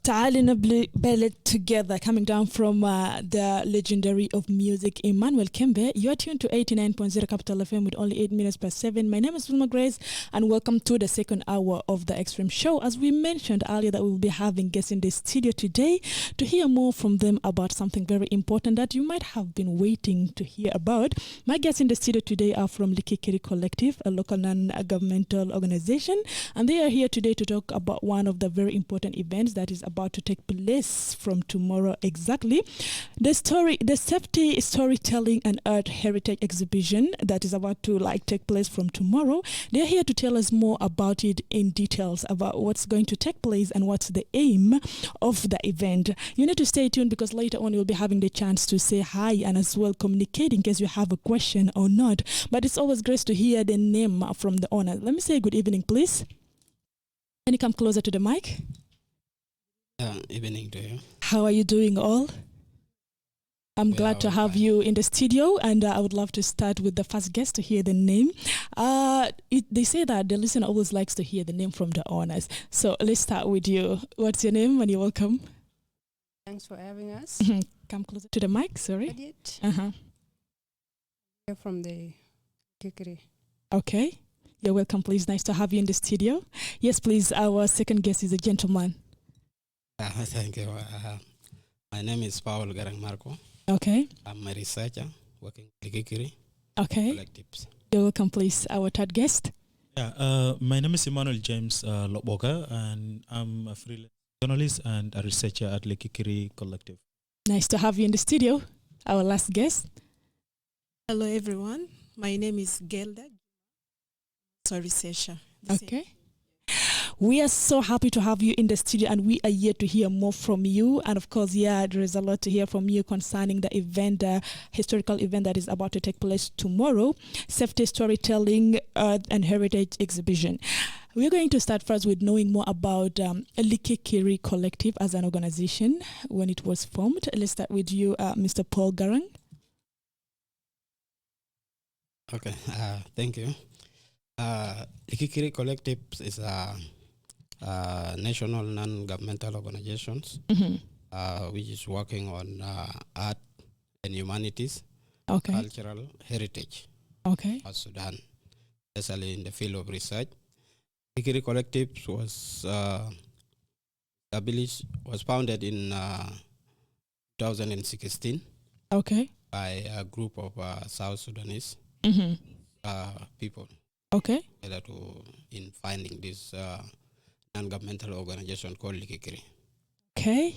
styling a ballad together, coming down from the legendary of music, Emmanuel Kembe. You're tuned to 89.0 Capital FM with only 8 minutes past 7. My name is Wilma Grace, and welcome to the second hour of the Extreme Show. As we mentioned earlier, that we will be having guests in the studio today to hear more from them about something very important that you might have been waiting to hear about. My guests in the studio today are from Likikiri Collective, a local non-governmental organization, and they are here today to talk about one of the very important events that is about to take place from tomorrow exactly. The safety storytelling and art heritage exhibition that is about to take place from tomorrow. They're here to tell us more about it in details, about what's going to take place and what's the aim of the event. You need to stay tuned because later on you'll be having the chance to say hi and as well communicate in case you have a question or not. But it's always great to hear the name from the owner. Let me say good evening, please. Can you come closer to the mic? Evening to you. How are you doing all? I'm glad to have you in the studio, and I would love to start with the first guest to hear the name. They say that the listener always likes to hear the name from the owners. So let's start with you. What's your name and you're welcome? Thanks for having us. Come closer to the mic, sorry. We're from the Likikiri. Okay. You're welcome, please. Nice to have you in the studio. Yes, please. Our second guest is a gentleman. Thank you. My name is Paul Garang Marco. Okay. I'm a researcher working with Likikiri Collectives. You're welcome, please. Our third guest. My name is Emmanuel James Loboka, and I'm a freelance journalist and a researcher at Likikiri Collective. Nice to have you in the studio. Our last guest. Hello, everyone. My name is Gailda. So researcher. Okay. We are so happy to have you in the studio, and we are here to hear more from you. And of course, there is a lot to hear from you concerning the event, the historical event that is about to take place tomorrow, Safety Storytelling and Heritage Exhibition. We're going to start first with knowing more about Likikiri Collective as an organization, when it was formed. Let's start with you, Mr. Paul Garang. Okay, thank you. Likikiri Collective is a national non-governmental organizations which is working on art and humanities, cultural heritage of Sudan, especially in the field of research. Likikiri Collective was founded in 2016 by a group of South Sudanese people. In finding this non-governmental organization called Likikiri. Okay.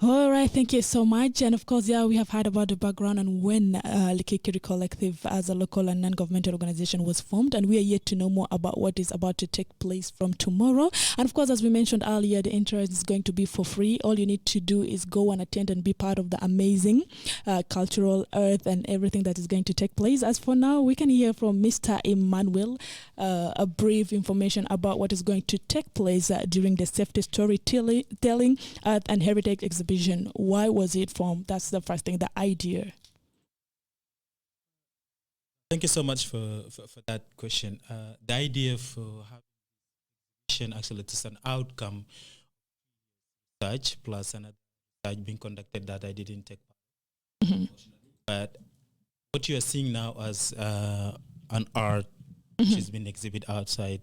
All right, thank you so much. And of course, we have heard about the background and when Likikiri Collective as a local and non-governmental organization was formed, and we are yet to know more about what is about to take place from tomorrow. And of course, as we mentioned earlier, the entrance is going to be for free. All you need to do is go and attend and be part of the amazing cultural earth and everything that is going to take place. As for now, we can hear from Mr. Emmanuel a brief information about what is going to take place during the Safety Storytelling Art and Heritage Exhibition. Why was it formed? That's the first thing, the idea. Thank you so much for that question. The idea for having exhibition, actually, it is an outcome of research plus another research being conducted that I didn't take part in. But what you are seeing now as an art which has been exhibited outside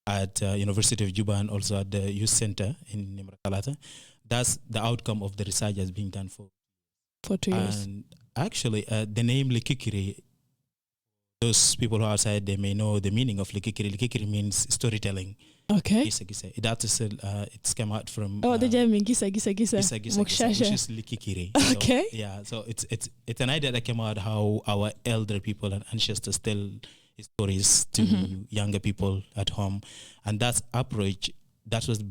at University of Juba and also at the Youth Center in Nimrakalata, that's the outcome of the research that's being done for 2 years. And actually, the name Likikiri, those people who are outside, they may know the meaning of Likikiri. Likikiri means storytelling. Okay. Gisa gisa. That is it's come out from. The German gisa gisa. Gisa gisa, which is Likikiri. Okay. So it's an idea that came out how our elder people and ancestors tell stories to younger people at home, and that approach that was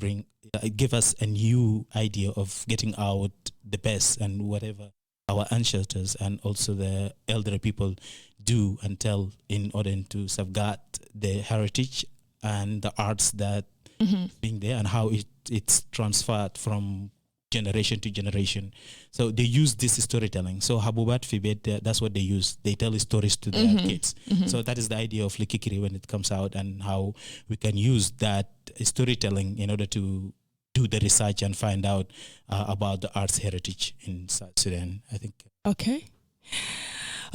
give us a new idea of getting out the best and whatever our ancestors and also the elderly people do and tell in order to safeguard the heritage and the arts that being there and how it's transferred from generation to generation. So they use this storytelling. So Habubat Fibet, that's what they use. They tell stories to their kids. So that is the idea of Likikiri when it comes out, and how we can use that storytelling in order to do the research and find out about the arts heritage in South Sudan. I think. Okay.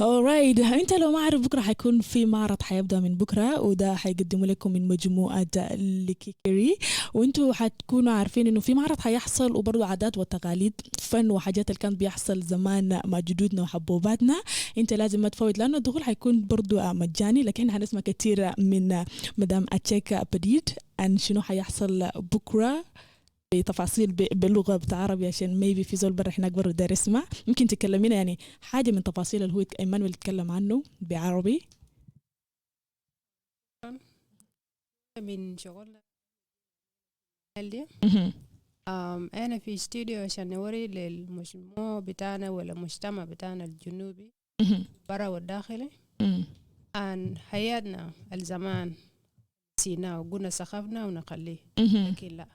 alright انت لو ما عارف بكره حيكون في معرض حيبدا من بكره وده حيقدموا لكم من مجموعه ليكيكيري وانتوا حتكونوا عارفين انه في معرض حيحصل وبرضه عادات وتقاليد فن وحاجات اللي كان بيحصل زمان مع جدودنا وحبوباتنا انت لازم ما تفوت لانه الدخول حيكون برضه مجاني لكن حنسمع كثير من مدام اتشيك بديد عن شنو حيحصل بكره بتفاصيل باللغه بتاع عربي عشان ميبي في زول برا هناك برا داير يسمع ممكن تكلمينا يعني حاجه من تفاصيل اللي هو ايمانويل يتكلم عنه بعربي من شغلنا دي أنا في استوديو عشان نوري للمجموع بتاعنا ولا المجتمع بتاعنا الجنوبي برا والداخلي عن حياتنا الزمان سينا وقلنا سخفنا ونقليه لكن لا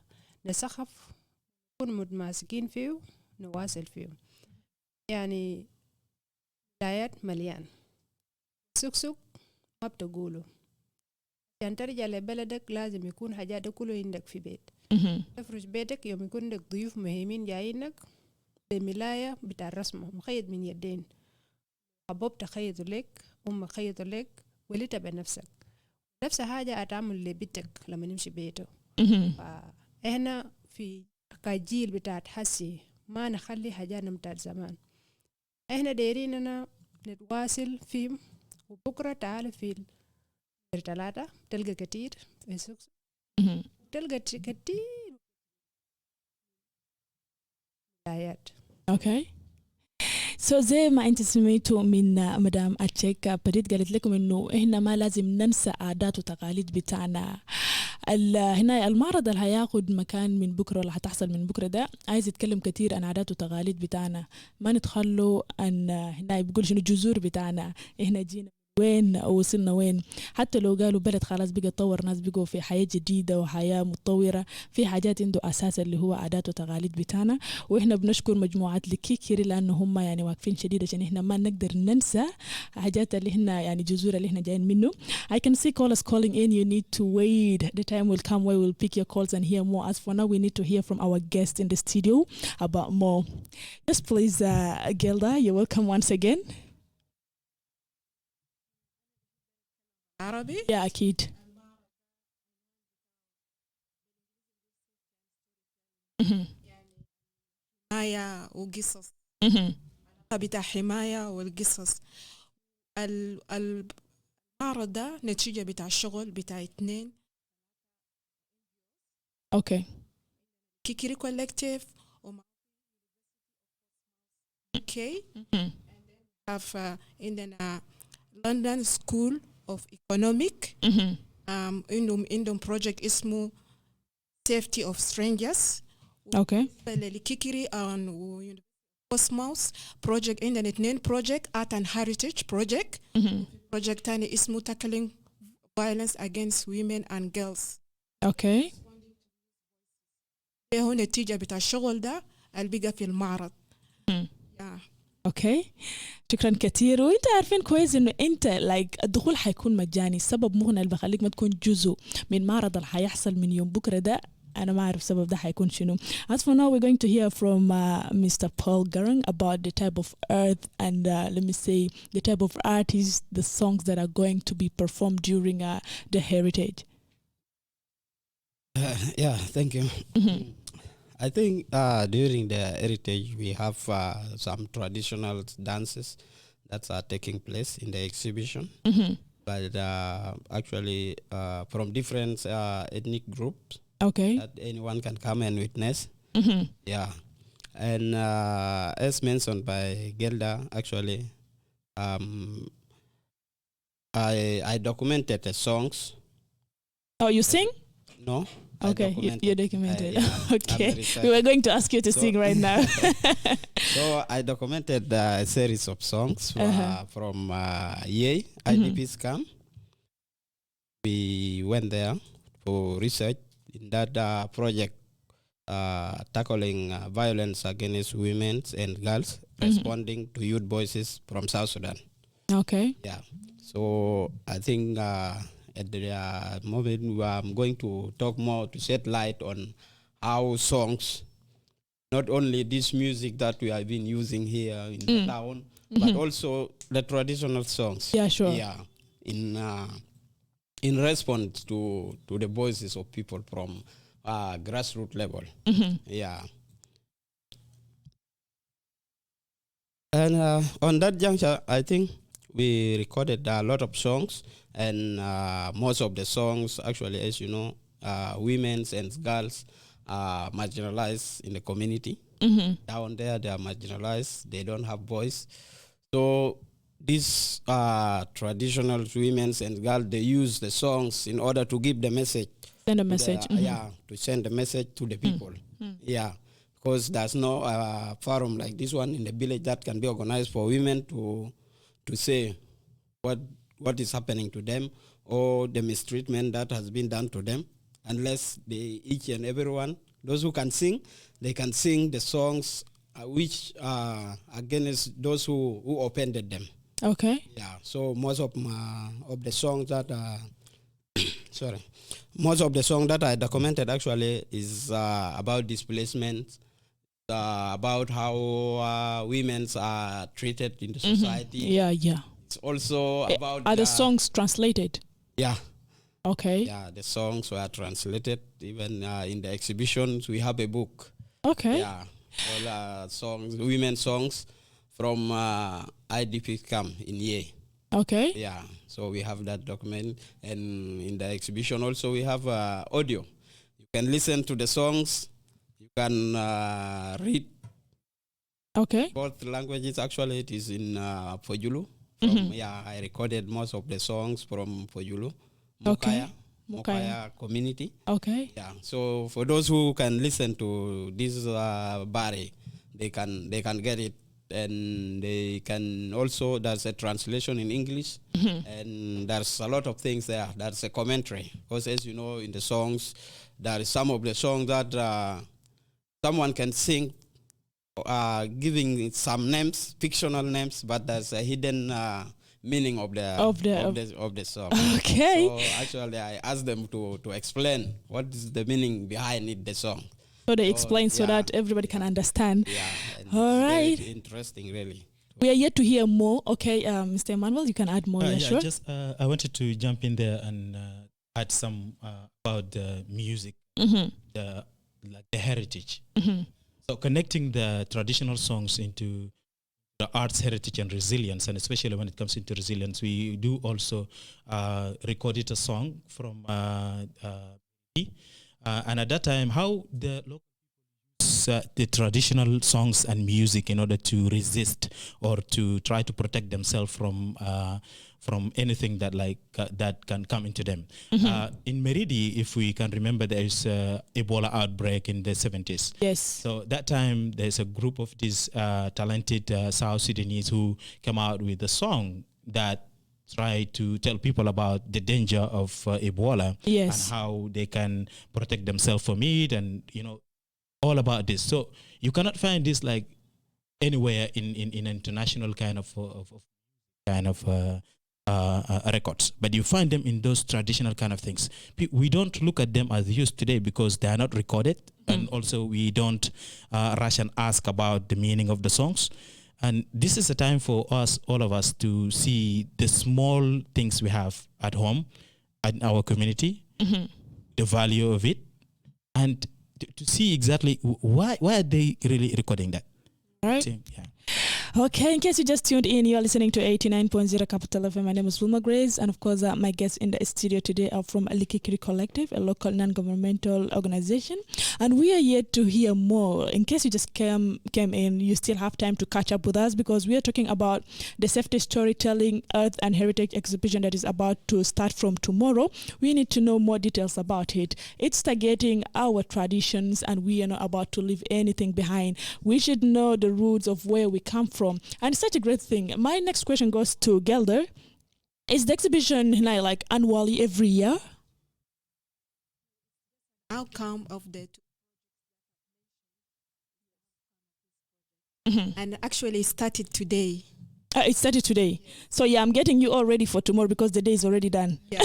نسخف نكون متماسكين فيه نواصل فيه يعني ولايات مليان سوق ما بتقولوا عشان ترجع لبلدك لازم يكون حاجات كله عندك في بيت تفرش بيتك يوم يكون عندك ضيوف مهمين جايينك بملاية بتاع الرسمة مخيط من يدين أبوب تخيطوا لك أم خيطوا لك وليت بنفسك نفس حاجة أتعمل لبيتك لما نمشي بيته فإحنا في كجيل بتاع حسي ما نخلي حاجاتنا بتاع زمان إحنا دايريننا نتواصل فيه وبكرة تعال في 3 تلقى كتير في السوق تلقى كتير آيات اوكي سو زي ما انت سمعتوا من مدام اتشيك بديت قالت لكم انه احنا ما لازم ننسى عادات وتقاليد بتاعنا هنا المعرض اللي هياخد مكان من بكره ولا هتحصل من بكره ده عايز يتكلم كتير عن عادات وتقاليد بتاعنا ما نتخلوا ان هنا بيقول شنو الجذور بتاعنا احنا جينا وين وصلنا وين حتى لو قالوا بلد خلاص بقى تطور ناس بقوا في حياة جديدة وحياة متطورة في حاجات عنده أساس اللي هو عادات وتقاليد بتاعنا وإحنا بنشكر مجموعة ليكيكيري لأنه هم يعني واقفين شديد عشان إحنا ما نقدر ننسى حاجات اللي إحنا يعني جذور اللي إحنا جايين منه. I can see callers calling in. You need to wait. The time will come where we'll pick your calls and hear more. As for now, we need to hear from our guest in the studio about more. Yes, please, Gailda, you're welcome once again. عربي يا أكيد. حماية وقصص بتاع حماية والقصص المعرض ده نتيجة بتاع الشغل بتاع 2 Okay. Likikiri Collective okay have in the London School of Economic عندهم project اسمه Safety of Strangers. Okay. Likikiri and Cosmos project عندنا 2 project Art and Heritage project project تاني اسمه Tackling Violence Against Women and Girls. Okay. هو نتيجة بتاع الشغل ده اللي بقى في المعرض. اوكي شكرا كثير وانت عارفين كويس انه انت الدخول حيكون مجاني السبب مغنى اللي بخليك ما تكون جزء من معرض اللي حيحصل من يوم بكره ده انا ما اعرف سبب ده حيكون شنو. As for now we're going to hear from Mr. Paul Garang about the type of earth and let me say the type of artists the songs that are going to be performed during the heritage. Yeah, thank you. I think during the heritage we have some traditional dances that are taking place in the exhibition, but actually from different ethnic groups. Okay. That anyone can come and witness. Yeah, and as mentioned by Gailda, actually, I documented the songs. Oh, you sing? No. Okay, you documented. Yeah, okay, we were going to ask you to sing right now. So I documented a series of songs from Yei, IDP's camp. We went there for research in that project tackling violence against women and girls, responding to youth voices from South Sudan. Okay. Yeah, so I think at the moment I'm going to talk more to shed light on our songs, not only this music that we have been using here in the town, but also the traditional songs. Yeah, sure. Yeah, in response to the voices of people from grassroots level. Yeah. And on that juncture, I think we recorded a lot of songs, and most of the songs, actually, as you know, women and girls are marginalized in the community. Down there, they are marginalized. They don't have voice. So these traditional women and girls, they use the songs in order to give the message. Send a message. To send the message to the people. Yeah. Because there's no forum like this one in the village that can be organized for women to say what is happening to them or the mistreatment that has been done to them, unless they, each and everyone, those who can sing, they can sing the songs which are against those who offended them. Okay. Yeah. So most of the songs that most of the songs that I documented actually is about displacement, about how women are treated in the society. Yeah. It's also about... Are the songs translated? Yeah. Okay. Yeah, the songs were translated. Even in the exhibitions, we have a book. Okay. Yeah. All songs, women songs from IDP camp in Ye. Okay. Yeah. So we have that document. And in the exhibition also, we have audio. You can listen to the songs. You can read. Okay. Both languages. Actually, it is in Fojulu. I recorded most of the songs from Fojulu. Mukaya community. Okay. Yeah. So for those who can listen to this bari, they can get it, and they can also, there's a translation in English, and there's a lot of things there. There's a commentary, because as you know, in the songs, there is some of the songs that someone can sing, giving some names, fictional names, but there's a hidden meaning of the song. Okay. So actually, I asked them to explain what is the meaning behind it, the song. So they explain so that everybody can understand. Yeah. All right. Very interesting, really. We are yet to hear more. Okay, Mr. Emmanuel, you can add more. Sure. Just I wanted to jump in there and add some about the music, the heritage. So connecting the traditional songs into the arts heritage and resilience, and especially when it comes into resilience, we do also recorded a song from and at that time, how the local use the traditional songs and music in order to resist or to try to protect themselves from anything that that can come into them. In Meridi, if we can remember, there is Ebola outbreak in the 70s. Yes. So that time, there's a group of these talented South Sudanese who came out with a song that try to tell people about the danger of Ebola, yes, and how they can protect themselves from it, and all about this. So you cannot find this like anywhere in international kind of records, but you find them in those traditional kind of things. We don't look at them as used today because they are not recorded, and also we don't rush and ask about the meaning of the songs. And this is a time for us, all of us, to see the small things we have at home, in our community, the value of it, and to see exactly why are they really recording that. All right. Yeah. Okay, in case you just tuned in, you are listening to 89.0 Capital FM. My name is Wilma Grace, and of course, my guests in the studio today are from Likikiri Collective, a local non-governmental organization, and we are yet to hear more. In case you just came in, you still have time to catch up with us, because we are talking about the Safety Storytelling Earth and Heritage exhibition that is about to start from tomorrow. We need to know more details about it. It's targeting our traditions, and we are not about to leave anything behind. We should know the roots of where we come from. And it's such a great thing. My next question goes to Gailda. Is the exhibition like annually every year? Outcome of the and actually it started today. It started today. So yeah, I'm getting you all ready for tomorrow because the day is already done. Yeah.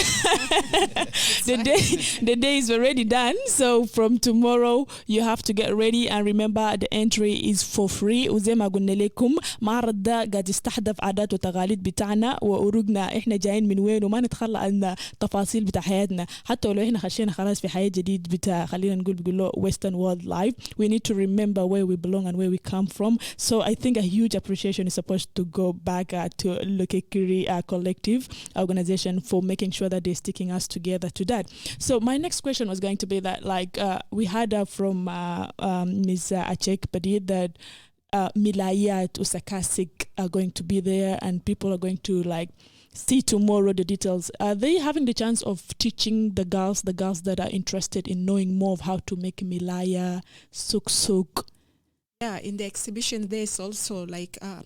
The day is already done. So from tomorrow you have to get ready, and remember the entry is for free. وزي ما قلنا لكم معرض ده قاعد يستحدث عادات وتقاليد بتاعنا وأروقنا احنا جايين من وين، وما نتخلى عن تفاصيل بتاع حياتنا. حتى لو احنا خشينا خلاص في حياة جديد بتاع خلينا نقول بيقولوا Western world life, we need to remember where we belong and where we come from. So I think a huge appreciation is supposed to go back to Likikiri Collective organization for making sure that they're sticking us together to that. So my next question was going to be that, like, we heard from Ms. Achek Padir that milaya at Usakasik are going to be there, and people are going to like see tomorrow the details. Are they having the chance of teaching the girls that are interested in knowing more of how to make milaya, suk? Yeah, in the exhibition there's also like how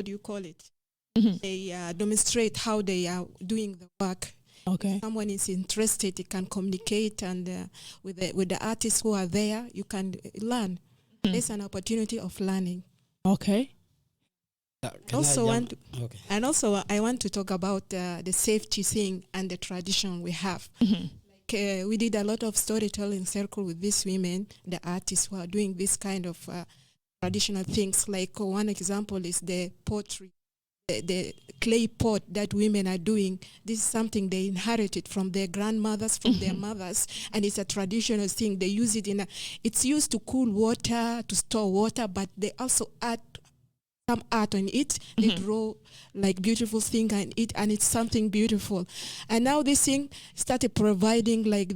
do you call it? Mm-hmm. They demonstrate how they are doing the work. Okay. If someone is interested, you can communicate, and with the artists who are there, you can learn. Mm. There's an opportunity of learning. Okay. I want to talk about the safety thing and the tradition we have. Mm-hmm. Like, we did a lot of storytelling circle with these women, the artists who are doing this kind of traditional things. Like one example is the pottery, the clay pot that women are doing. This is something they inherited from their grandmothers, from their mothers, and it's a traditional thing. They use it it's used to cool water, to store water, but they also add some art on it. They draw like beautiful thing on it, and it's something beautiful. And now this thing started providing like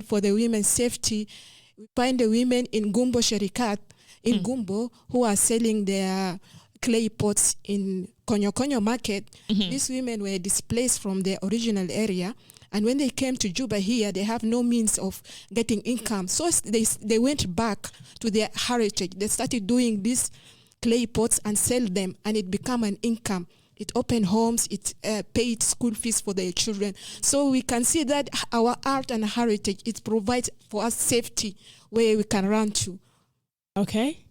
for the women's safety. We find the women in Gumbo Sherikat, in Gumbo, who are selling their clay pots in Konyo market. These women were displaced from their original area, and when they came to Juba here, they have no means of getting income. So they went back to their heritage. They started doing these clay pots and sell them, and it became an income. It opened homes, it paid school fees for their children. So we can see that our art and heritage, it provides for us safety where we can run to. Okay.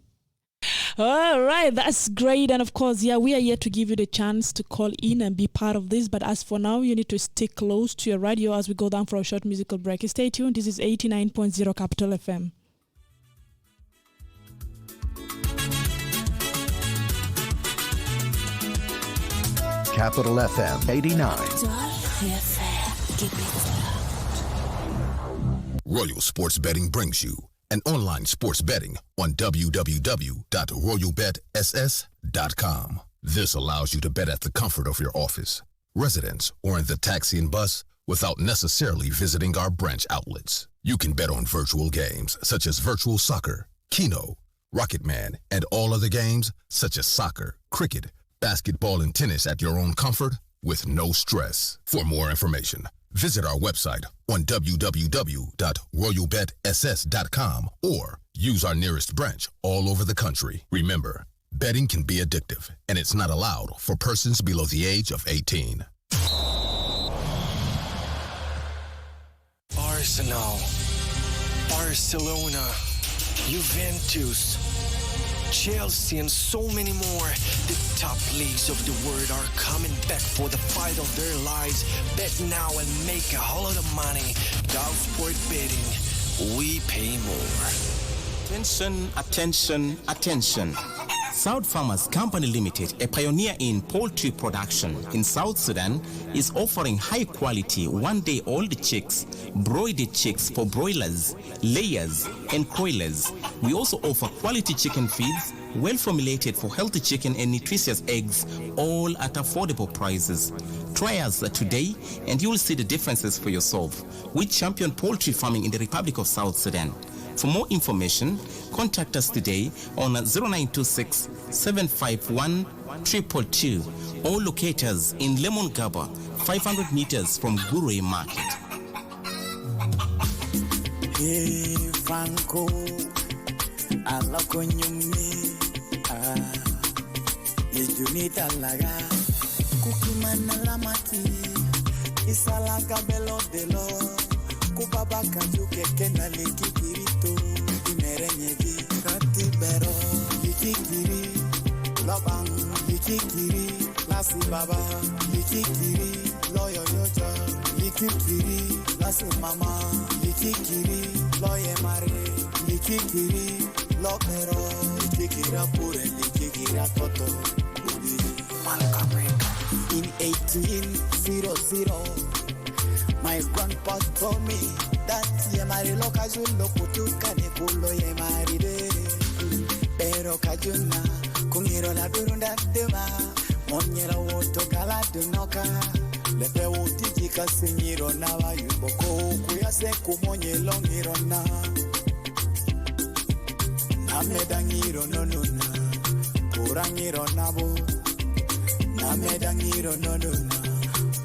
All right, that's great. And of course, yeah, we are here to give you the chance to call in and be part of this. But as for now, you need to stay close to your radio as we go down for a short musical break. Stay tuned. This is 89.0 Capital FM. Capital FM 89. Royal Sports Betting brings you an online sports betting on www.royalbetss.com. This allows you to bet at the comfort of your office, residence, or in the taxi and bus without necessarily visiting our branch outlets. You can bet on virtual games such as virtual soccer, Keno, Rocketman, and all other games such as soccer, cricket, basketball, and tennis at your own comfort with no stress. For more information, visit our website on www.royalbetss.com or use our nearest branch all over the country. Remember, betting can be addictive, and it's not allowed for persons below the age of 18. Arsenal, Barcelona, Juventus, Chelsea, and so many more. The top leagues of the world are coming back for the fight of their lives. Bet now and make a whole lot of money. Golf Sport Betting. We pay more. Attention, attention, attention. South Farmers Company Limited, a pioneer in poultry production in South Sudan, is offering high-quality, one-day-old chicks, broidered chicks for broilers, layers, and coilers. We also offer quality chicken feeds, well-formulated for healthy chicken and nutritious eggs, all at affordable prices. Try us today, and you will see the differences for yourself. We champion poultry farming in the Republic of South Sudan. For more information, contact us today on 0926 751 222 or locate us in Lemon Gaba, 500 meters from Gurue Market. Hey, Franco, ala konyumi, yejunita laga, kukimana lamati, isalaga belo delo, kubaba kajuke kena likikiri to, imerenyevi, katibero, likikiri, lobang, likikiri, lasi baba, likikiri, loyo yoja, Likikiri, lasi mama. Likikiri, loye mare. Likikiri, lokero. Likikira pure, likikira toto. In 1800, my grandpa told me that yemari lo kajulo kutuka ne kulo yemari de. Pero kajuna kungiro la durunda dema monyera woto gala dunoka lepe wotiji kasinyiro na wayuboko kuyase kumonye longiro na namedangiro nonuna kurangiro nabo namedangiro nonuna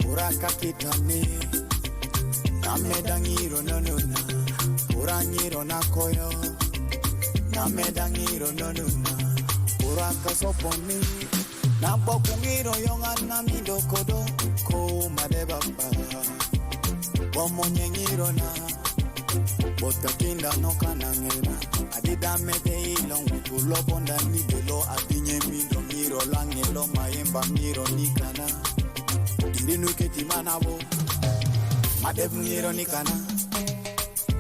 kurakakitane namedangiro nonuna kurangiro nakoyo namedangiro nonuna uraka soponi na bokungiro yonga na midokodo ko madebaba bomonyengiro na botakinda no kanangena adida mede ilong tulobonda ni belo adinye mido miro langelo mayemba miro nikana indinu ketimanabo madebngiro nikana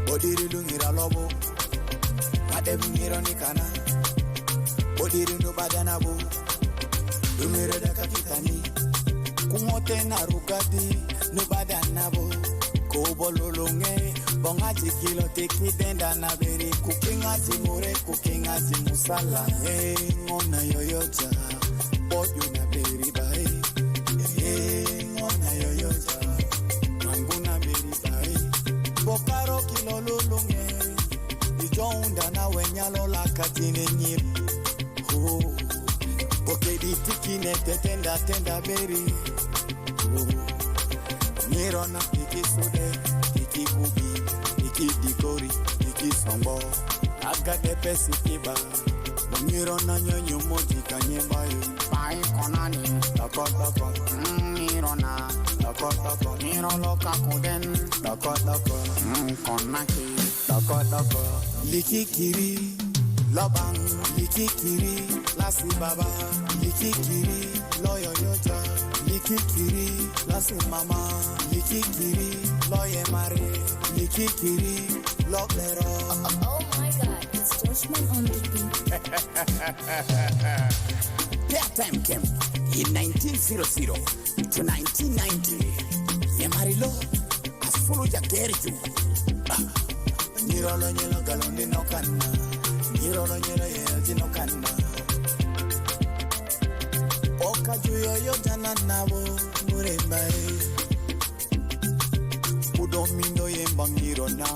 bodiri lungira lobo madebngiro nikana bodiri no badanabo lumire da kakitani kumote na rugadi no badanabo ko bololonge bongaji kilo tekidenda na beri kukingaji mure kukingaji musala ngona yoyoja boju na beri bai ngona yoyoja manguna beri bai bokaro kilo lolonge ijonda na wenyalo la katine nyiri porque di tikine tetenda tenda beri mirona ikisude ikikubi ikidikori ikisombo agade pesi kiba mirona nyonyo moji kanyebayo pai konani takotako mirona takotako mirolo kakuden takotako konaki takotako likikiri lobang likikiri lasi baba likikiri loyo yoja likikiri lasi mama likikiri loye mare likikiri loklero. Oh my God, it's Joshman on the beat. Their time came in 1900 to 1990. Yemarilo as follow ya gerju. Nirolo nyelo galondi no kanna. Nirolo nyelo yeji no kanna. Oka juyo yo jana nabo murembae. Udomindo yembangiro na.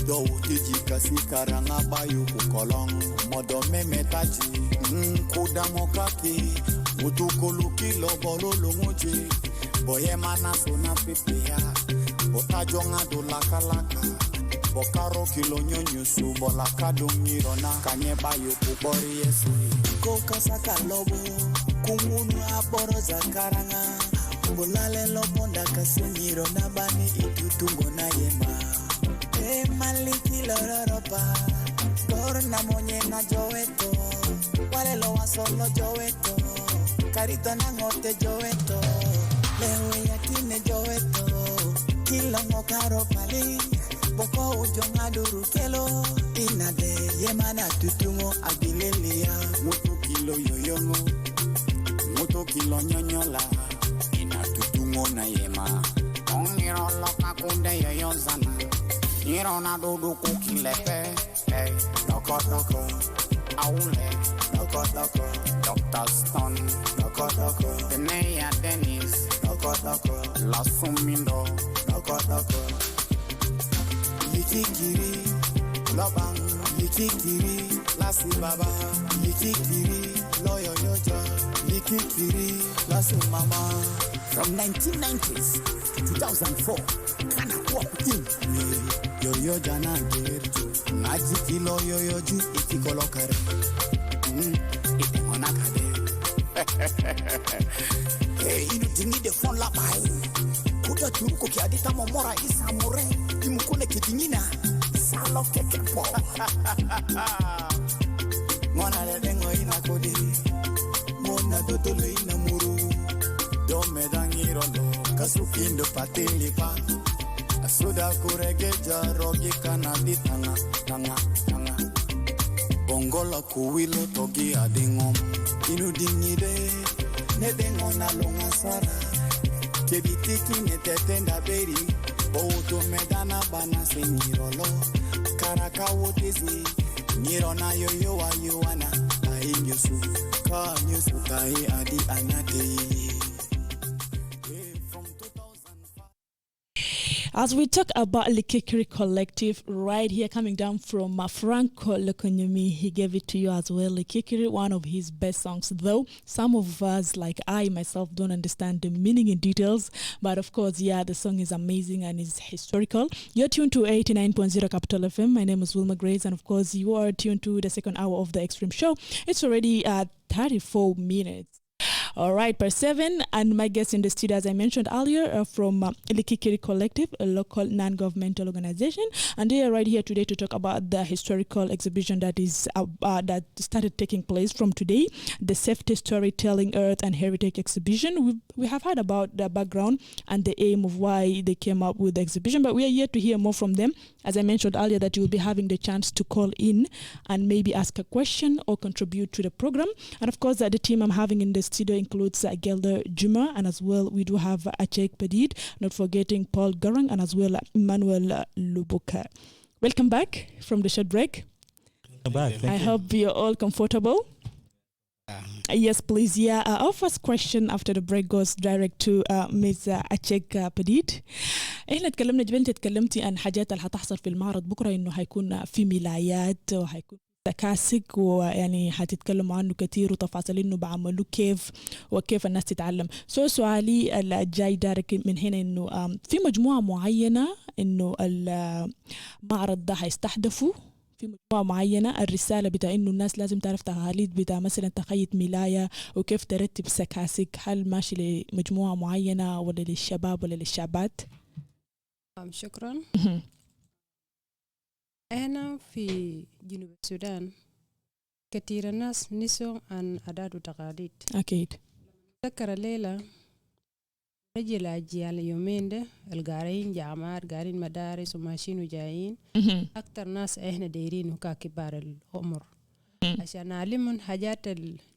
Do utiji kasi karanga bayu kukolong. Modo memetaji. Kudamokaki. Mutukoluki lobolo lunguji. Boye mana sona pipia. Botajonga do laka. Bokaro kilo nyonyusu bolaka dumiro na kanye bayo kubori yesu koka saka lobo kumunu aboro zakaranga bulale lobo ndaka senyiro na bani itutungo na yema maliki lororopa kor na monye na joweto wale lo wasolo joweto karito na ngote joweto lewe yakine joweto kilo ngokaro pali boko ujonga duru kelo inade yemana tutungo abilelia mutu kilo yoyongo mutu kilo nyonyola ina tutungo na yema ongiro loka kunde yoyozana niro na dudu kukilepe doko aule doko Dr. Stone doko Deneya Dennis doko La Sumindo doko Likikiri, lobang, likikiri, lasi baba, likikiri, loyo yoja, likikiri, lasi mama. From 1990s to 2004, kana walking yo jana gerju, ngaji kilo yo ju itikolo kare, ite mona kade. Hey, inu tingi de fon la bai, kuda turuko ki adita momora isamure. Imukune kidingina salo kekepo mona le dengo ina kodi mona dotole ina muru do medangiro lo kasukindo pateli pa suda kuregeja rogi kanadi tanga tanga tanga bongola kuwilo togi adingom inu dingide ne dengona longa sara kebitiki ne tetenda beri boto medana bana senirolo karaka wotezi nirona yoyo wa yuana ainyosu ka nyosu kai adi anate. As we talk about Likikiri Collective, right here coming down from Franco Lekonyemi, he gave it to you as well. Likikiri, one of his best songs, though some of us, like I myself, don't understand the meaning in details. But of course, yeah, the song is amazing and is historical. You're tuned to 89.0 Capital FM. My name is Wilma Grace, and of course, you are tuned to the second hour of the Extreme Show. It's already 34 minutes. All right, per 7, and my guest in the studio, as I mentioned earlier, from Likikiri Collective, a local non-governmental organization, and they are right here today to talk about the historical exhibition that is that started taking place from today, the Safety Storytelling Earth and Heritage Exhibition. We have heard about the background and the aim of why they came up with the exhibition, but we are yet to hear more from them. As I mentioned earlier, that you will be having the chance to call in and maybe ask a question or contribute to the program. And of course, the team I'm having in the studio includes Gailda Juma, and as well we do have Nyanaciek Padid, not forgetting Paul Garang, and as well Emmanuel Lubuka. Welcome back from the short break. Thank I hope you're all comfortable. Yes, please. Yeah, our first question after the break goes direct to Ms. Nyanaciek Padid. احنا تكلمنا جبل انت تكلمتي عن حاجات اللي هتحصل في المعرض بكره، انه هيكون في ملايات وهيكون تكاسك، ويعني هتتكلموا عنه كتير وتفاصيل انه بعملوا كيف وكيف الناس تتعلم. سؤالي الجاي دارك من هنا انه في مجموعة معينة انه المعرض ده هيستحدفوا في مجموعة معينة، الرسالة بتاع انه الناس لازم تعرف تقاليد بتاع مثلا تخيط ملاية وكيف ترتب سكاسك، هل ماشي لمجموعة معينة ولا للشباب ولا للشابات؟ شكرا. أنا في جنوب السودان كثير الناس نسوا عن عادات وتقاليد. أكيد. أتذكر الليلة نجي الأجيال اليومين ده القارين جامعات قارين مدارس وماشيين وجايين، أكتر ناس إحنا دايرين ككبار العمر عشان نعلمهم حاجات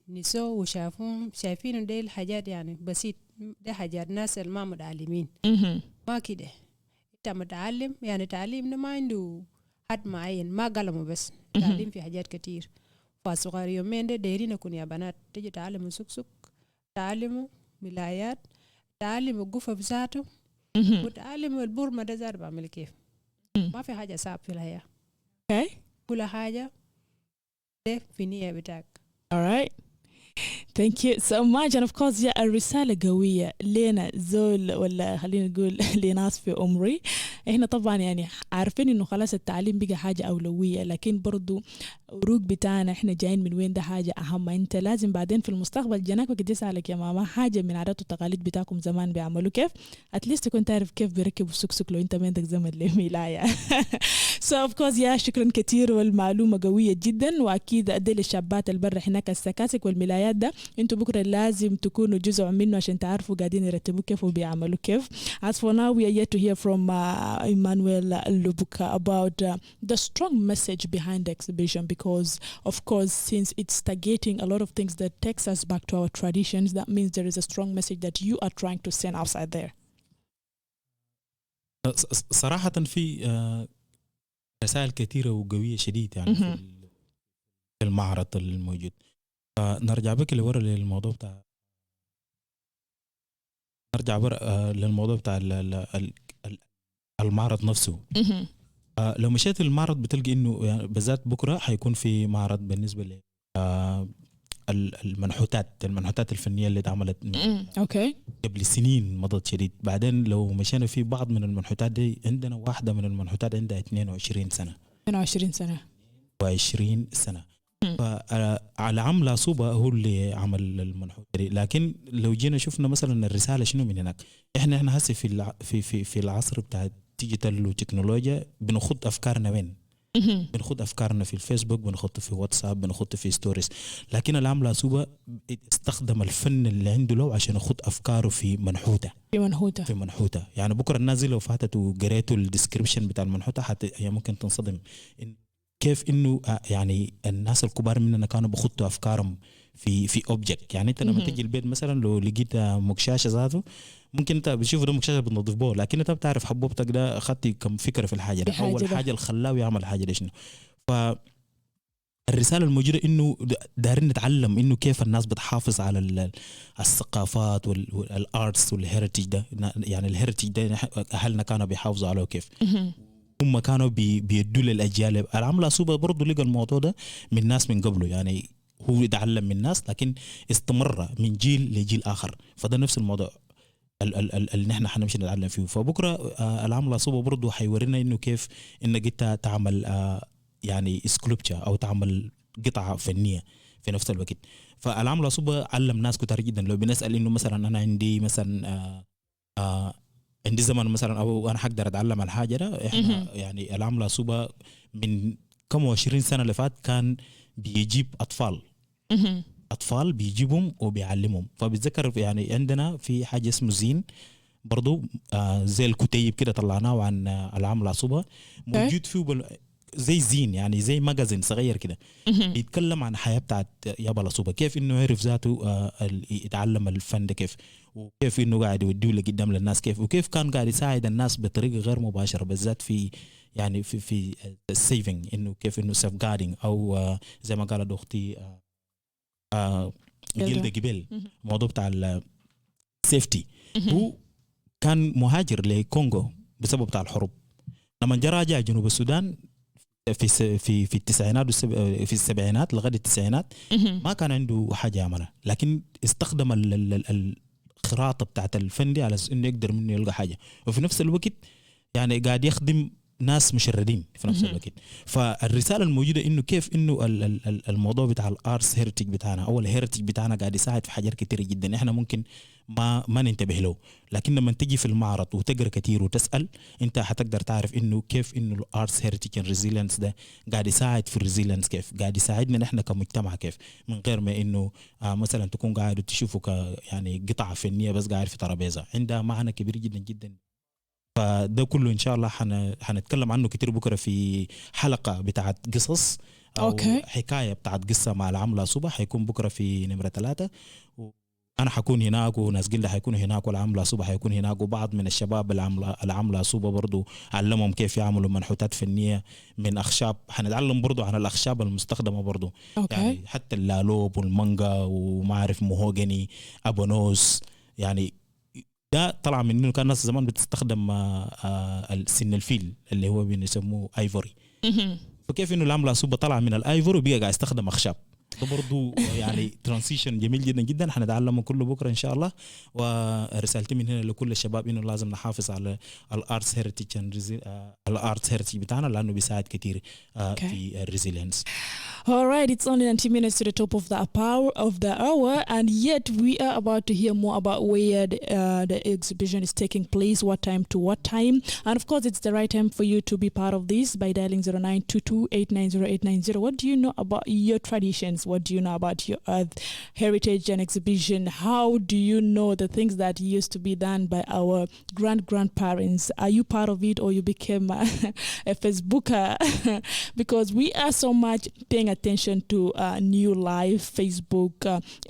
النسوا وشافون شايفين دي الحاجات يعني بسيط، ده حاجات ناس الما متعلمين ما كده. أنت متعلم يعني تعليم ما عنده حد معين، ما قلموا بس تعليم في حاجات كتير. فالصغار يومين ده دايرين يكون يا بنات تجي تعلموا سكسك، تعلموا ملايات، تعلموا قفة بذاته، وتعلموا البرمة ده زار بعمل كيف. ما في حاجة صعب في الحياة. كل حاجة ده في نية بتاعك. Alright. Thank you so much. And of course, yeah, الرسالة قوية لينا زول ولا خلينا نقول لناس في عمري. احنا طبعا يعني عارفين انه خلاص التعليم بقى حاجة أولوية، لكن برضو روك بتاعنا احنا جايين من وين ده حاجة أهم. انت لازم بعدين في المستقبل جناك وقت يسألك يا ماما حاجة من عادات والتقاليد بتاعكم زمان بيعملوا كيف، اتليست تكون تعرف كيف بيركبوا سكسك لو انت ما عندك زمن لملاية. So of course yeah، شكرا كتير والمعلومة قوية جدا. واكيد ادي للشابات البر هناك السكاسك والملايات ده انتوا بكرة لازم تكونوا جزء منه عشان تعرفوا قاعدين يرتبوا كيف وبيعملوا كيف. As for now we are yet to hear from Emmanuel Lubuka about the strong message behind the exhibition, because of course since it's targeting a lot of things that takes us back to our traditions, that means there is a strong message that you are trying to send outside there. صراحة في رسائل كثيرة وقوية شديد يعني في المعرض الموجود. نرجع بك لورا للموضوع بتاع المعرض نفسه. لو مشيت المعرض بتلقي انه يعني بالذات بكره حيكون في معرض بالنسبه ل المنحوتات الفنيه اللي اتعملت اوكي قبل سنين مضت شديد. بعدين لو مشينا في بعض من المنحوتات دي، عندنا واحده من المنحوتات عندها 22 سنه. 22 سنه. فعلى عمل صوبة هو اللي عمل المنحوت دي. لكن لو جينا شفنا مثلا الرسالة شنو من هناك، احنا هسه في العصر بتاع الديجيتال وتكنولوجيا بنخط افكارنا وين. بنخد افكارنا في الفيسبوك، بنخط في واتساب، بنخط في ستوريز. لكن العملة سوبا استخدم الفن اللي عنده له عشان يخد افكاره في منحوته. يعني بكره الناس لو فاتت وقريتوا الديسكريبشن بتاع المنحوته حتى هي ممكن تنصدم كيف انه يعني الناس الكبار مننا كانوا بخطوا افكارهم في اوبجكت. يعني انت لما تجي البيت مثلا لو لقيت مكشاشه ذاته ممكن انت بتشوف ده مكشاشه بتنظف به، لكن انت بتعرف حبوبتك ده اخذتي كم فكره في الحاجه ده. اول حاجه اللي خلاه يعمل الحاجه دي شنو. فالرساله الموجوده انه دايرين نتعلم انه كيف الناس بتحافظ على الثقافات والارتس والهيريتج ده. يعني الهيريتج ده اهلنا كانوا بيحافظوا عليه كيف هم كانوا بيدوا للاجيال. العمله سوبا برضه لقى الموضوع ده من ناس من قبله، يعني هو يتعلم من الناس لكن استمر من جيل لجيل اخر. فده نفس الموضوع اللي نحن حنمشي نتعلم فيه. فبكره العمله صوبه برضه حيورينا انه كيف انك انت تعمل يعني سكولبتشر او تعمل قطعه فنيه في نفس الوقت. فالعمله صوبه علم ناس كتير جدا. لو بنسال انه مثلا انا عندي مثلا عندي زمن مثلا او انا حقدر اتعلم الحاجه ده، احنا يعني العمله صوبه من كم 20 سنه اللي فات كان بيجيب اطفال بيجيبهم وبيعلمهم. فبتذكر يعني عندنا في حاجه اسمه زين برضو زي الكتيب كده طلعناه عن العمله العصوبه موجود فيه زي زين، يعني زي ماجازين صغير كده بيتكلم عن حياه بتاعت يابا العصوبه، كيف انه يعرف ذاته يتعلم الفن ده كيف، وكيف انه قاعد يوديه لقدام للناس كيف، وكيف كان قاعد يساعد الناس بطريقه غير مباشره بالذات في يعني في السيفنج، انه كيف انه سيف جاردنج او زي ما قالت اختي جيلدا قبل الموضوع بتاع السيفتي. هو كان مهاجر لكونغو بسبب بتاع الحروب. لما جاء راجع جنوب السودان في التسعينات في السبعينات لغايه التسعينات ما كان عنده حاجه يعملها، لكن استخدم الخراطه بتاعت الفن دي على انه يقدر منه يلقى حاجه، وفي نفس الوقت يعني قاعد يخدم ناس مشردين في نفس الوقت. فالرساله الموجوده انه كيف انه الموضوع بتاع الارتس هيريتج بتاعنا او الهيريتج بتاعنا قاعد يساعد في حاجات كتير جدا احنا ممكن ما ننتبه له، لكن لما تيجي في المعرض وتقرا كتير وتسال انت حتقدر تعرف انه كيف انه الارتس هيريتج الريزيلينس ده قاعد يساعد في الريزيلينس، كيف قاعد يساعدنا نحن كمجتمع كيف، من غير ما انه مثلا تكون قاعد تشوفه يعني قطعه فنيه بس قاعد في ترابيزه، عندها معنى كبير جدا جدا. فده كله ان شاء الله حنتكلم عنه كتير بكره في حلقه بتاعت قصص او حكايه بتاعت قصه مع العمله صبح، حيكون بكره في نمره 3 انا حكون هناك وناس جلدة حيكونوا هناك والعمله صبح حيكون هناك، وبعض من الشباب العمله صبح برضو علمهم كيف يعملوا منحوتات فنيه من اخشاب. حنتعلم برضو عن الاخشاب المستخدمه برضو يعني حتى اللالوب والمانجا وما اعرف مهوجني ابونوس، يعني ده طلع من انه كان الناس زمان بتستخدم السن الفيل اللي هو بيسموه ايفوري، فكيف انه العمله صوبه طلع من الايفوري وبقى قاعد يستخدم اخشاب. ده برضو يعني ترانسيشن جميل جدا جدا حنتعلمه كله بكره ان شاء الله. ورسالتي من هنا لكل الشباب انه لازم نحافظ على الارتس هيريتج الارتس هيريتج بتاعنا لانه بيساعد كثير في الريزيلينس. All right, it's only 90 minutes to the top of the hour, and yet we are about to hear more about where the exhibition is taking place, what time to what time, and of course, it's the right time for you to be part of this by dialing 0922-890-890. What do you know about your traditions? What do you know about your heritage and exhibition? How do you know the things that used to be done by our grandparents? Are you part of it, or you became a Facebooker? Because we are so much paying attention to new life, Facebook,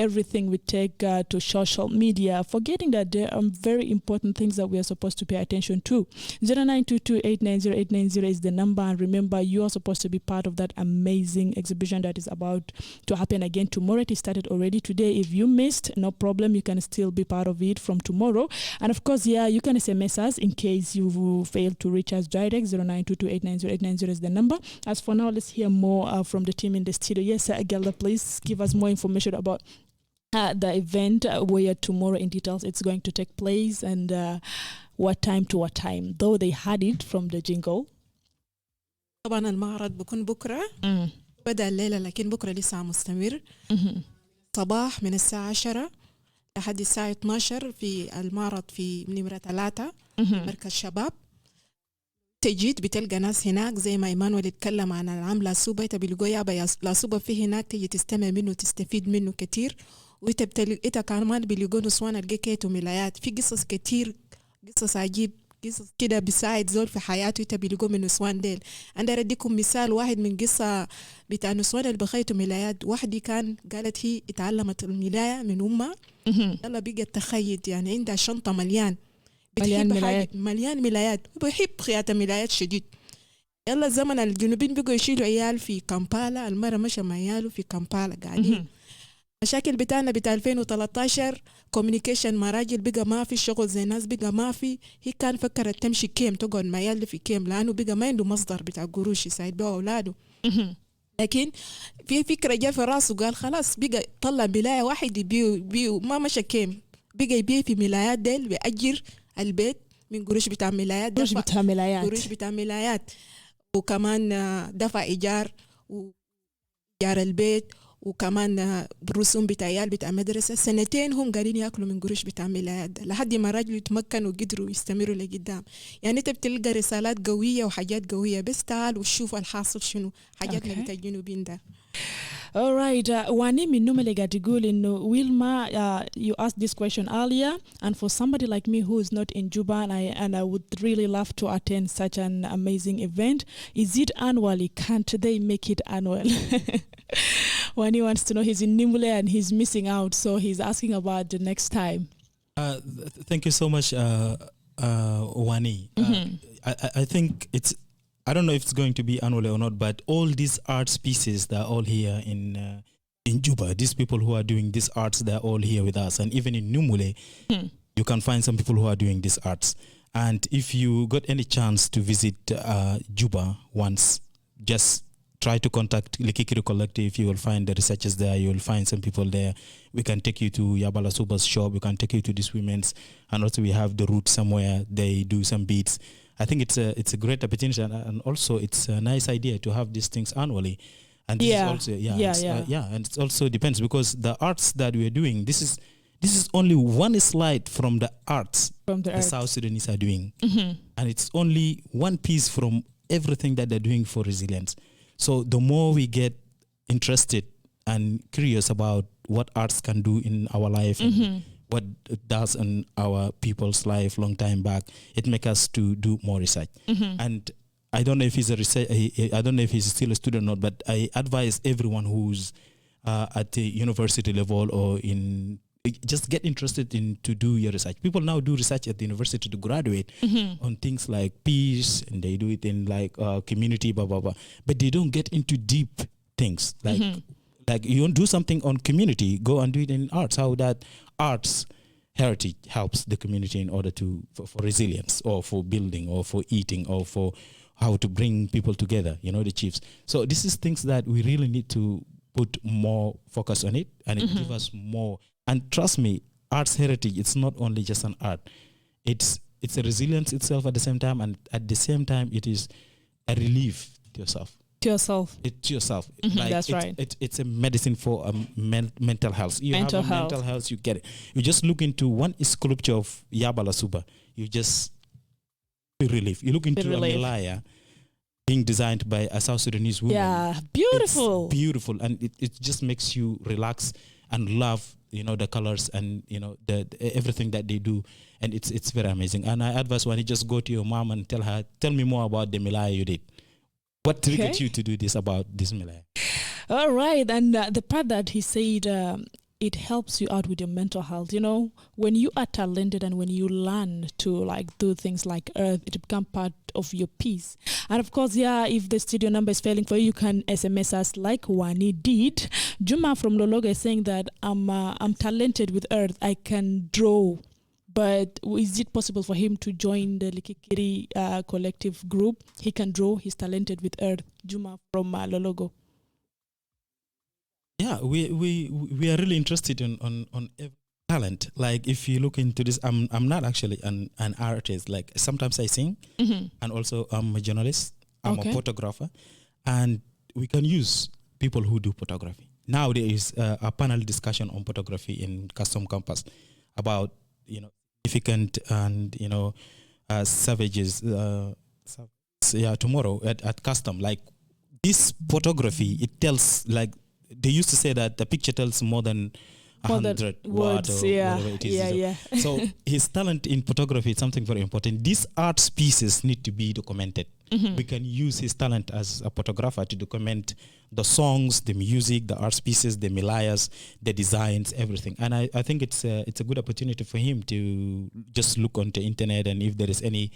everything we take to social media, forgetting that there are very important things that we are supposed to pay attention to. 0922-890-890 is the number, and remember, you are supposed to be part of that amazing exhibition that is about to happen again tomorrow. It started already today. If you missed, no problem, you can still be part of it from tomorrow. And of course, yeah, you can SMS us in case you fail to reach us direct. 0922-890-890 is the number. As for now, let's hear more from the team in the studio. Yes, Gailda, please give us more information about the event, where tomorrow in details it's going to take place, and what time to what time, though they had it from the jingle. طبعا المعرض بكون بكرة بدأ الليلة، لكن بكرة لسه مستمر. صباح من الساعة 10 لحد الساعة 12 في المعرض في نمرة 3 مركز شباب. تجيت بتلقى ناس هناك زي ما ايمانويل اتكلم عن العام سوبا، انت بيلقوا يابا سوبا في هناك تجي تستمع منه تستفيد منه كتير. وانت انت كمان بيلقوا نسوان الجيكيت وملايات في قصص كتير، قصص عجيب، قصص كده بيساعد زول في حياته انت بيلقوا من نسوان ديل. انا اديكم مثال واحد من قصة بتاع نسوان اللي بخيتوا ملايات. واحدة كان قالت هي اتعلمت الملاية من امها، يلا بقت تخيط يعني عندها شنطة مليان ملايات، مليان ملايات، وبيحب خياطة ملايات شديد. يلا زمن الجنوبين بقوا يشيلوا عيال في كامبالا، المرة مشى مع عياله في كامبالا قاعدين. مشاكل بتاعنا بتاع 2013 كوميونيكيشن مع راجل بقى ما في، شغل زي ناس بقى ما في. هي كان فكرت تمشي كيم تقعد مع عيال في كيم لانه بقى ما عنده مصدر بتاع قروش يساعد به اولاده. لكن في فكرة جاء في راسه قال خلاص بقى طلع ملاية واحد يبيو ما مشى كيم، بقى يبيع في ملايات ديل بيأجر البيت من قروش بتاع ملايات، قروش بتاع ملايات، وكمان دفع إيجار وإيجار البيت، وكمان بالرسوم بتاع عيال بتاع مدرسة. سنتين هم قاعدين ياكلوا من قروش بتاع ملايات لحد ما راجلوا يتمكنوا وقدروا يستمروا لقدام. يعني انت بتلقى رسالات قوية وحاجات قوية، بس تعال وشوف الحاصل شنو حاجاتنا بتاع الجنوبين ده. All right. Wani minumele gatigul in Wilma, you asked this question earlier, and for somebody like me who is not in Juba, and I would really love to attend such an amazing event. Is it annually? Can't they make it annual? Wani wants to know, he's in Nimule and he's missing out, so he's asking about the next time. Thank you so much, Wani. I think it's, I don't know if it's going to be annually or not, but all these arts pieces, they're all here in Juba. These people who are doing these arts, they're all here with us. And even in Numule, you can find some people who are doing these arts. And if you got any chance to visit Juba once, just try to contact Likikiri Collective. You will find the researchers there. You will find some people there. We can take you to Yabala Suba's shop. We can take you to this women's. And also we have the root somewhere. They do some beats. I think it's a great opportunity, and also it's a nice idea to have these things annually. And this is also and it also depends, because the arts that we are doing, this is only one slide from the arts the South Sudanese are doing, and it's only one piece from everything that they're doing for resilience. So the more we get interested and curious about what arts can do in our life, and what it does in our people's life long time back, it makes us to do more research. And I don't know if he's I don't know if he's still a student or not, but I advise everyone who's at the university level or in, just get interested in to do your research. People now do research at the university to graduate on things like peace, and they do it in like community, blah, blah, blah. But they don't get into deep things. Like you don't do something on community, go and do it in arts. How that arts heritage helps the community in order to for resilience, or for building, or for eating, or for how to bring people together, the chiefs. So this is things that we really need to put more focus on it, and it gives us more. And trust me, arts heritage, it's not only just an art. It's a resilience itself at the same time, and at the same time it is a relief to yourself. Like that's right. It's a medicine for mental health. You have mental health, you get it. You just look into one sculpture of Yabala Suba, you just feel relief. You look into a milaya being designed by a South Sudanese woman. Yeah, beautiful. It's beautiful, and it just makes you relax and love, the colors and the everything that they do, and it's very amazing. And I advise when you just go to your mom and tell me more about the milaya you did. What triggered you to do this about this milaya? All right, and the part that he said, it helps you out with your mental health. When you are talented and when you learn to do things like earth, it becomes part of your piece. And of course, if the studio number is failing for you, you can SMS us like Wani did. Juma from Lologa is saying that I'm talented with earth. I can draw. But is it possible for him to join the Likikiri Collective group? He can draw. He's talented with earth. Juma from Lologo. Yeah, we are really interested on talent. Like if you look into this, I'm not actually an artist. Like sometimes I sing, and also I'm a journalist. I'm a photographer, and we can use people who do photography. Now there is a panel discussion on photography in Custom Campus about significant and savages this tomorrow at Custom. Like this photography, it tells, like they used to say that the picture tells more than 100 words or whatever it is. Yeah. So his talent in photography is something very important. These art pieces need to be documented. We can use his talent as a photographer to document the songs, the music, the art pieces, the milayas, the designs, everything. And I think it's a good opportunity for him to just look on the internet, and if there is any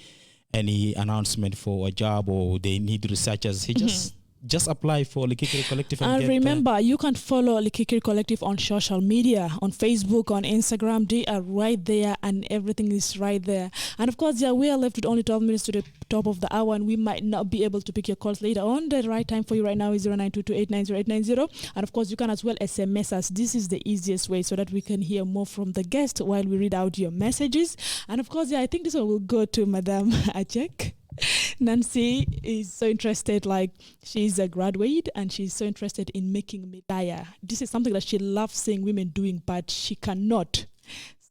announcement for a job or they need researchers, he just apply for Likikiri Collective. And remember, you can follow Likikiri Collective on social media, on Facebook, on Instagram. They are right there, and everything is right there. And of course, we are left with only 12 minutes to the top of the hour, and we might not be able to pick your calls later on. The right time for you right now is 0922890890. And of course, you can as well SMS us. This is the easiest way so that we can hear more from the guest while we read out your messages. And of course, I think this one will go to Madam Nyanaciek. Nancy is so interested, like she's a graduate and she's so interested in making milaya. This is something that she loves seeing women doing, but she cannot.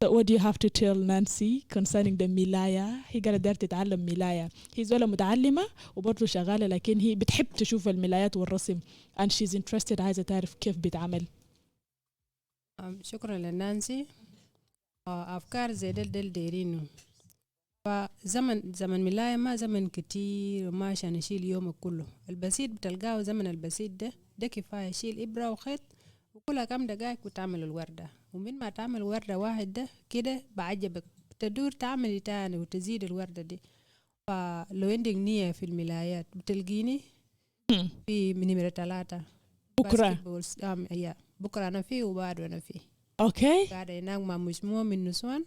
So what do you have to tell Nancy concerning the milaya? هي قاعدة دايرة تتعلم ملاية. هي زولة متعلمة وبرضه شغالة، لكن هي بتحب تشوف الملايات والرسم and she's interested، عايزة تعرف كيف بتعمل. شكرا لنانسي. أفكار زي دل ديرينه. فزمن ملاية ما زمن كتير وما عشان يشيل يومك كله. البسيط بتلقاه زمن البسيط ده كفاية. شيل إبرة وخيط وكلها كم دقائق وتعمل الوردة، ومن ما تعمل وردة واحد ده كده بعجبك تدور تعمل تاني وتزيد الوردة دي. فلو عندك نية في الملايات بتلقيني في نمرة 3 بكرة. بكرة أنا فيه وبعد أنا فيه. Okay. قاعدة هناك مع مجموعة من نسوان.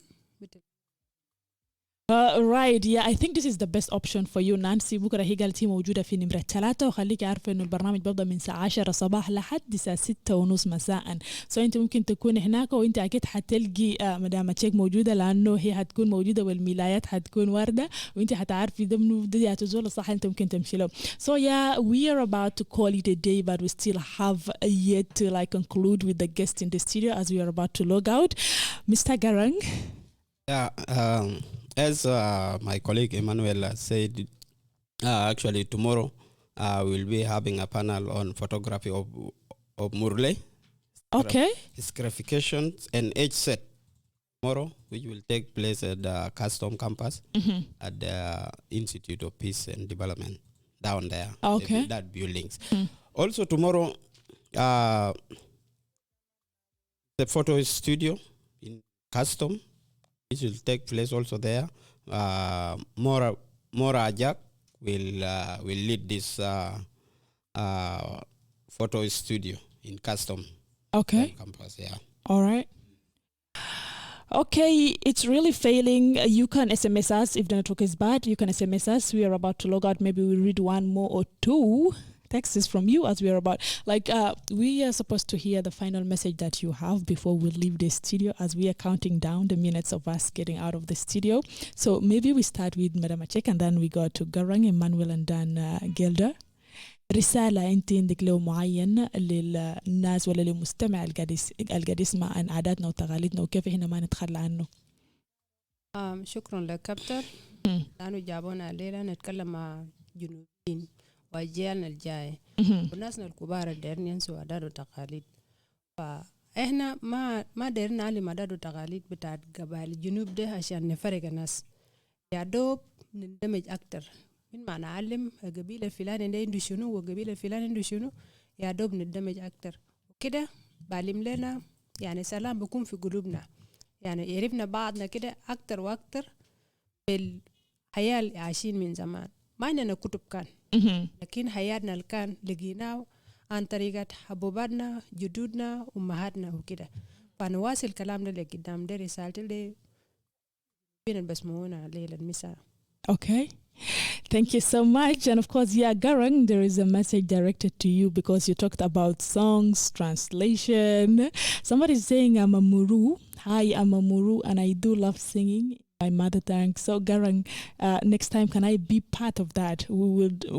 Right, yeah, I think this is the best option for you, Nancy. بكرة هي قالت هي موجودة في نمرة 3، وخليك عارفة إنه البرنامج بيبدأ من الساعة 10 صباح لحد الساعة 6:30 مساء. So أنت ممكن تكون هناك، وأنت أكيد حتلقي مدام نياناتشيك موجودة، لأنه هي حتكون موجودة والملايات حتكون وردة، وأنت حتعرفي ده منو ده تزول الصح أنت ممكن تمشي له. So yeah, we are about to call it a day, but we still have yet to like conclude with the guest in the studio as we are about to log out. Mr. Garang. Yeah. As my colleague Emmanuel said, actually tomorrow we'll be having a panel on photography of Murle. Okay. Scarifications and age set tomorrow, which will take place at the Custom campus at the Institute of Peace and Development down there. Okay. That buildings. Also tomorrow, the photo studio in Custom, which will take place also there. Mora Ajak will lead this photo studio in Custom. Okay. Campus, yeah. All right. Okay, it's really failing. You can SMS us if the network is bad. You can SMS us. We are about to log out. Maybe we'll read one more or two texts from you as we are about. We are supposed to hear the final message that you have before we leave the studio, as we are counting down the minutes of us getting out of the studio. So maybe we start with Madam Nyanaciek, and then we go to Garang, Emmanuel, and then Gailda. رسالة أنت عندك له معين للناس ولا للمستمع القاعد يسمع عن عاداتنا وتقاليدنا وكيف إحنا ما نتخلى عنه. شكرا لك كابتن. لأنه جابونا الليلة نتكلم مع جنوبيين وأجيالنا الجاية وناسنا الكبار الديرين ينسوا عادات وتقاليد. فإحنا ما ديرنا نعلم عادات وتقاليد بتاعت قبائل الجنوب ده عشان نفرق الناس. يا دوب نندمج أكتر. من ما نعلم قبيلة فلان عنده شنو وقبيلة فلان عنده شنو، يا دوب ندمج أكتر وكده بعلم لنا يعني سلام بيكون في قلوبنا، يعني يعرفنا بعضنا كده أكتر وأكتر بالحياة اللي عايشين من زمان. ما عندنا كتب كان، لكن حياتنا اللي كان لقيناه عن طريقة حبوباتنا جدودنا أمهاتنا وكده. فنواصل كلامنا اللي قدام ده رسالتي اللي بين بسمونا ليلة المساء. Okay. Thank you so much. And of course, yeah, Garang, there is a message directed to you because you talked about songs, translation. Somebody's saying, I'm a Muru. Hi, I'm a Muru, and I do love singing my mother tongue. So Garang, next time, can I be part of that?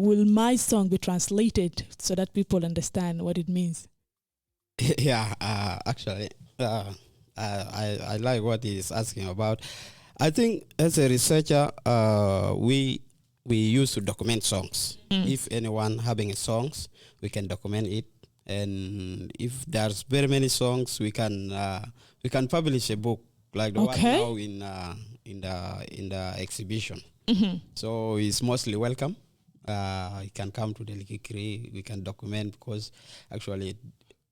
Will my song be translated so that people understand what it means? Yeah, actually, I like what he is asking about. I think as a researcher, we we use to document songs. If anyone having a songs, we can document it. And if there's very many songs, we can publish a book like the one now in the exhibition. So it's mostly welcome. You can come to the Likikiri. We can document, because actually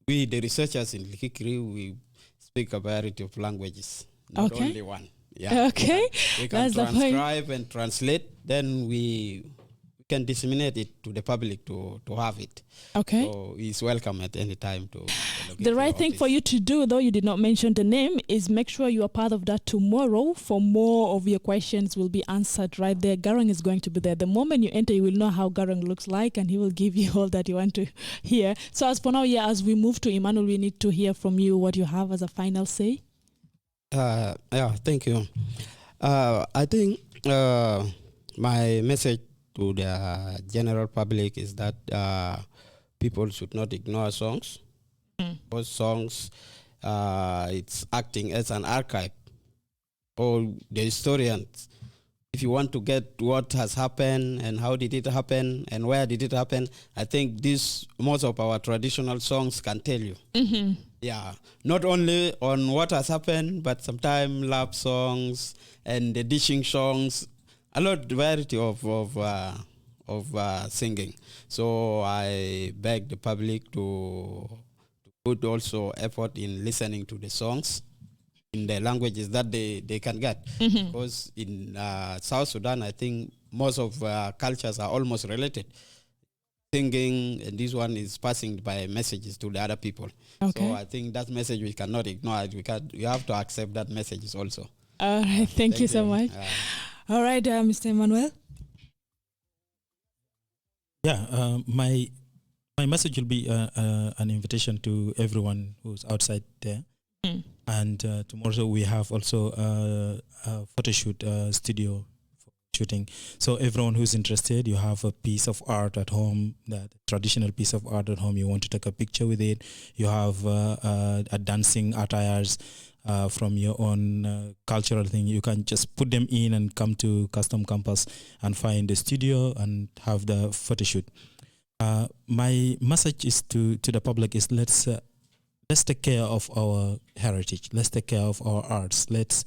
we, the researchers in Likikiri, we speak a variety of languages, not only one. Yeah. Okay. We can transcribe and translate. Then we can disseminate it to the public to have it. Okay. So he's welcome at any time to. The right thing for you to do, though you did not mention the name, is make sure you are part of that tomorrow. For more of your questions will be answered right there. Garang is going to be there. The moment you enter, you will know how Garang looks like, and he will give you all that you want to hear. So as for now, as we move to Emmanuel, we need to hear from you what you have as a final say. Thank you. I think my message to the general public is that people should not ignore songs. Because songs, it's acting as an archive. Or the historians, if you want to get what has happened and how did it happen and where did it happen, I think most of our traditional songs can tell you. Yeah, not only on what has happened, but sometimes love songs and the dishing songs, a lot variety of singing. So I beg the public to put also effort in listening to the songs in the languages that they can get. Because in South Sudan, I think most of cultures are almost related. Singing, and this one is passing by messages to the other people. So I think that message we cannot ignore it. We have to accept that messages also. All right, thank you so much. All right, Mr. Emmanuel. Yeah, my message will be an invitation to everyone who's outside there. And tomorrow we have also a photo shoot studio for shooting. So everyone who's interested, you have a piece of art at home, that traditional piece of art at home, you want to take a picture with it. You have a dancing attires from your own cultural thing. You can just put them in and come to Custom Campus and find the studio and have the photo shoot. My message is to the public is let's take care of our heritage. Let's take care of our arts. Let's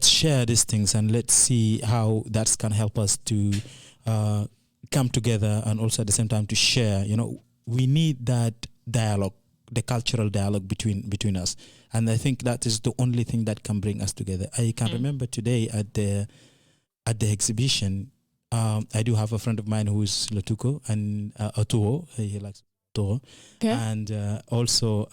share these things and let's see how that can help us to come together and also at the same time to share. You know, we need that dialogue, the cultural dialogue between us, and I think that is the only thing that can bring us together. I can remember today at the exhibition. I do have a friend of mine who is Latuko and Otuo. He likes Otuo. And also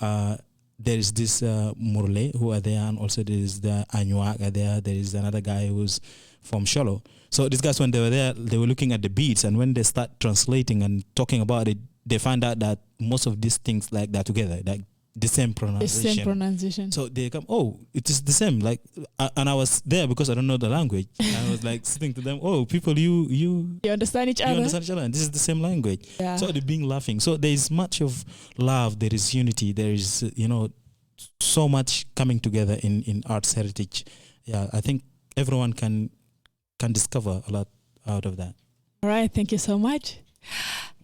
there is this Murle who are there, and also there is the Anyuak are there. There is another guy who's from Sholo. So these guys, when they were there, they were looking at the beats, and when they start translating and talking about it, they find out that most of these things like that together, like the same pronunciation. The same pronunciation. So they come, oh, it is the same. Like, and I was there because I don't know the language. And I was like sitting to them, oh, people, you understand each other. You understand each other, and this is the same language. Yeah. So they're being laughing. So there is much of love. There is unity. There is, so much coming together in arts heritage. Yeah, I think everyone can discover a lot out of that. All right, thank you so much.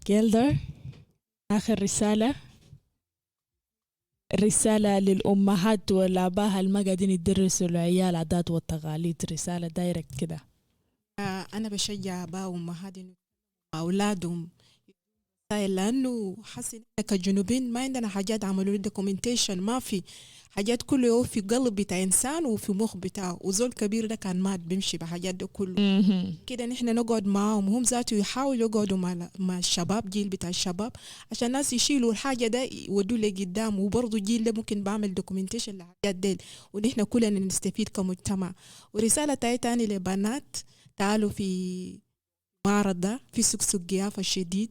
Gailda, آخر رسالة للأمهات والآباء اللي ما قاعدين يدرسوا العيال العادات والتقاليد، رسالة دايركت كده. أنا بشجع آباء وأمهات أولادهم، لأنه حاسس كجنوبين ما عندنا حاجات عملوا دوكيومنتيشن، ما في حاجات كله يو في قلب بتاع إنسان وفي مخ بتاعه، وزول كبير ده كان مات بيمشي بحاجات ده كله. كده نحن نقعد معهم، هم ذاته يحاولوا يقعدوا مع الشباب، جيل بتاع الشباب، عشان الناس يشيلوا الحاجة ده يودوا لقدام، وبرضو جيل ده ممكن بعمل دوكيومنتيشن لحاجات ديل، ونحن كلنا نستفيد كمجتمع. ورسالة تاني لبنات، تعالوا في معرض ده في سكسك قيافة شديد.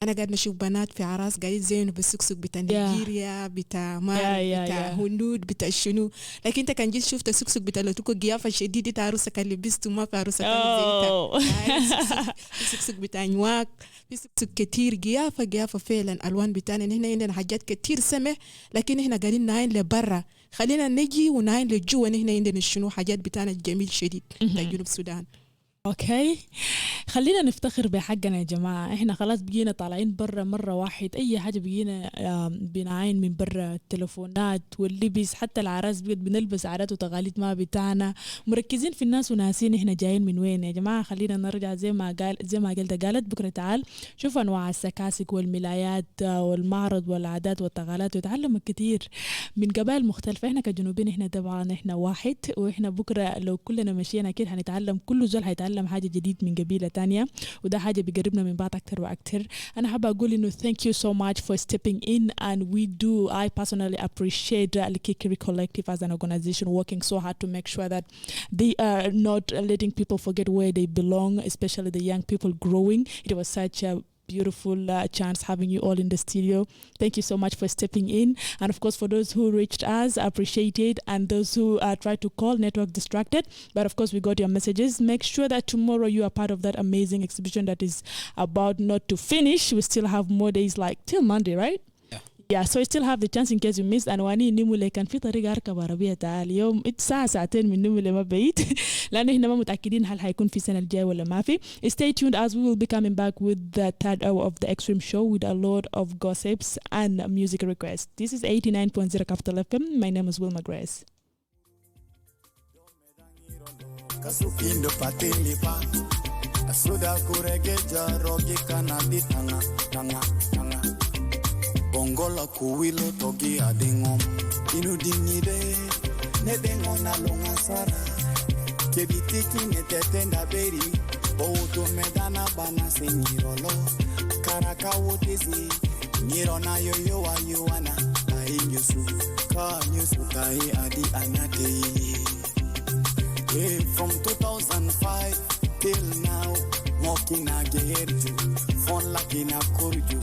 أنا قاعد نشوف بنات في عراس قاعدين زينوا بالسكسك بتاع نيجيريا، بتاع مالي، بتاع هنود، بتاع شنو. لكن أنت كان جيت شفت السكسك بتاع لتوكو قيافة شديد، أنت عروسك اللي لبسته ما في عروسك اللي زيتها. في سكسك بتاع نواك، في سكسك كتير قيافة فعلا. ألوان بتاعنا نحن عندنا حاجات كتير سمح، لكن نحن قاعدين ناين لبرا. خلينا نجي وناين لجوا، نحن عندنا شنو حاجات بتاعنا الجميل شديد بتاع جنوب السودان. اوكي خلينا نفتخر بحقنا يا جماعة. احنا خلاص بقينا طالعين برا مرة واحد، اي حاجة بقينا بنعاين من برا، التلفونات واللبس، حتى العراس بقيت بنلبس عادات وتقاليد ما بتاعنا، مركزين في الناس وناسين احنا جايين من وين. يا جماعة خلينا نرجع زي ما قلت بكرة تعال شوف انواع السكاسك والملايات والمعرض والعادات والتقاليد، وتعلم كتير من قبائل مختلفة. احنا كجنوبين احنا طبعا احنا واحد، واحنا بكرة لو كلنا مشينا اكيد هنتعلم، كل زول هيتعلم حاجة جديد من قبيلة تانية، وده حاجة بيقربنا من بعض أكتر وأكتر. أنا حابة أقول إنه thank you so much for stepping in, and I personally appreciate Likikiri Collective as an organization working so hard to make sure that they are not letting people forget where they belong, especially the young people growing. It was such a beautiful chance having you all in the studio. Thank you so much for stepping in, and of course for those who reached us, I appreciate it, and those who tried to call, network distracted, but of course we got your messages. Make sure that tomorrow you are part of that amazing exhibition that is about not to finish. We still have more days, like till Monday, right? Yeah, so you still have the chance in case you missed. And واني نمولة كان في طريقة أركب عربية تعال يوم ساعة ساعتين من نمولة ما بعيد لأن إحنا ما متأكدين هل هيكون في السنة الجاية ولا ما في. Stay tuned as we will be coming back with the third hour of the Extreme Show with a lot of gossips and music requests. This is 89.0 Capital FM. My name is Wilma Grace. Bongola kuwilo togi adingom inu dinide ne dengona longa sara kebitiki ne tetenda beri boto medana bana senyirolo karaka wotezi nyirona yoyo wa yuana ayusu ka nyusu kai adi anate. From 2005 till now mokina geherju phone lakina korju